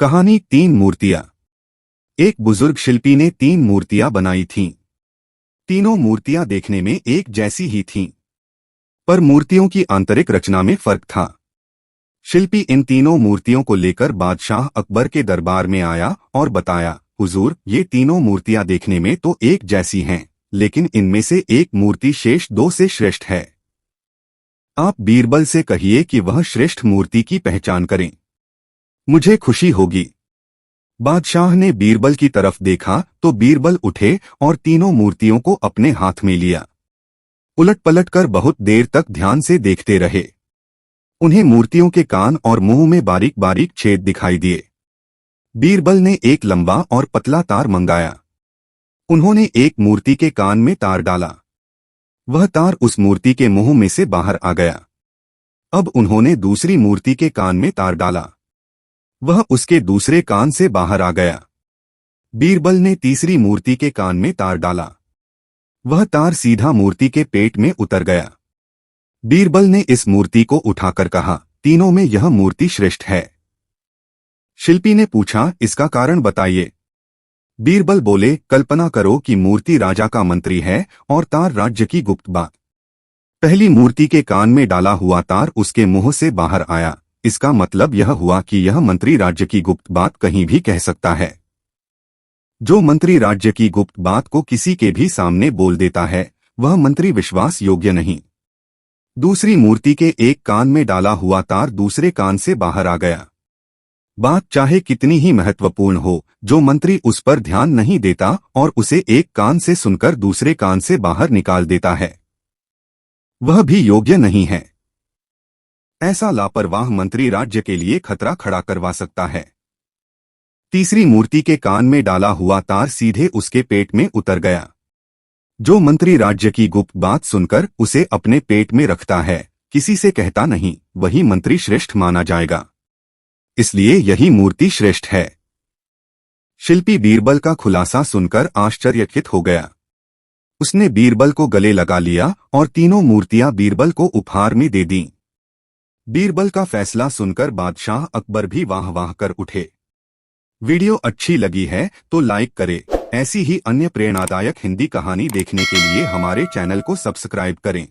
कहानी 3 मूर्तियां। एक बुजुर्ग शिल्पी ने 3 मूर्तियां बनाई थीं। तीनों मूर्तियां देखने में एक जैसी ही थीं, पर मूर्तियों की आंतरिक रचना में फर्क था। शिल्पी इन तीनों मूर्तियों को लेकर बादशाह अकबर के दरबार में आया और बताया, हुजूर, ये तीनों मूर्तियां देखने में तो एक जैसी हैं, लेकिन इनमें से एक मूर्ति शेष 2 से श्रेष्ठ है। आप बीरबल से कहिए कि वह श्रेष्ठ मूर्ति की पहचान करें, मुझे खुशी होगी। बादशाह ने बीरबल की तरफ देखा तो बीरबल उठे और तीनों मूर्तियों को अपने हाथ में लिया। उलट पलट कर बहुत देर तक ध्यान से देखते रहे। उन्हें मूर्तियों के कान और मुंह में बारीक बारीक छेद दिखाई दिए। बीरबल ने एक लंबा और पतला तार मंगाया। उन्होंने एक मूर्ति के कान में तार डाला। वह तार उस मूर्ति के मुंह में से बाहर आ गया। अब उन्होंने दूसरी मूर्ति के कान में तार डाला। वह उसके दूसरे कान से बाहर आ गया। बीरबल ने तीसरी मूर्ति के कान में तार डाला। वह तार सीधा मूर्ति के पेट में उतर गया। बीरबल ने इस मूर्ति को उठाकर कहा, तीनों में यह मूर्ति श्रेष्ठ है। शिल्पी ने पूछा, इसका कारण बताइए। बीरबल बोले, कल्पना करो कि मूर्ति राजा का मंत्री है और तार राज्य की गुप्त बात। पहली मूर्ति के कान में डाला हुआ तार उसके मुंह से बाहर आया। इसका मतलब यह हुआ कि यह मंत्री राज्य की गुप्त बात कहीं भी कह सकता है। जो मंत्री राज्य की गुप्त बात को किसी के भी सामने बोल देता है, वह मंत्री विश्वास योग्य नहीं। दूसरी मूर्ति के एक कान में डाला हुआ तार दूसरे कान से बाहर आ गया। बात चाहे कितनी ही महत्वपूर्ण हो, जो मंत्री उस पर ध्यान नहीं देता और उसे एक कान से सुनकर दूसरे कान से बाहर निकाल देता है, वह भी योग्य नहीं है। ऐसा लापरवाह मंत्री राज्य के लिए खतरा खड़ा करवा सकता है। तीसरी मूर्ति के कान में डाला हुआ तार सीधे उसके पेट में उतर गया। जो मंत्री राज्य की गुप्त बात सुनकर उसे अपने पेट में रखता है, किसी से कहता नहीं, वही मंत्री श्रेष्ठ माना जाएगा। इसलिए यही मूर्ति श्रेष्ठ है। शिल्पी बीरबल का खुलासा सुनकर आश्चर्यचकित हो गया। उसने बीरबल को गले लगा लिया और तीनों मूर्तियां बीरबल को उपहार में दे दीं। बीरबल का फैसला सुनकर बादशाह अकबर भी वाह वाह कर उठे। वीडियो अच्छी लगी है तो लाइक करें। ऐसी ही अन्य प्रेरणादायक हिंदी कहानी देखने के लिए हमारे चैनल को सब्सक्राइब करें।